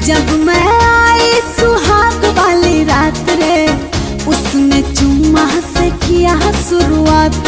जब मैं आई सुहाग वाली रात रे, उसने चुम्मा से किया शुरुआत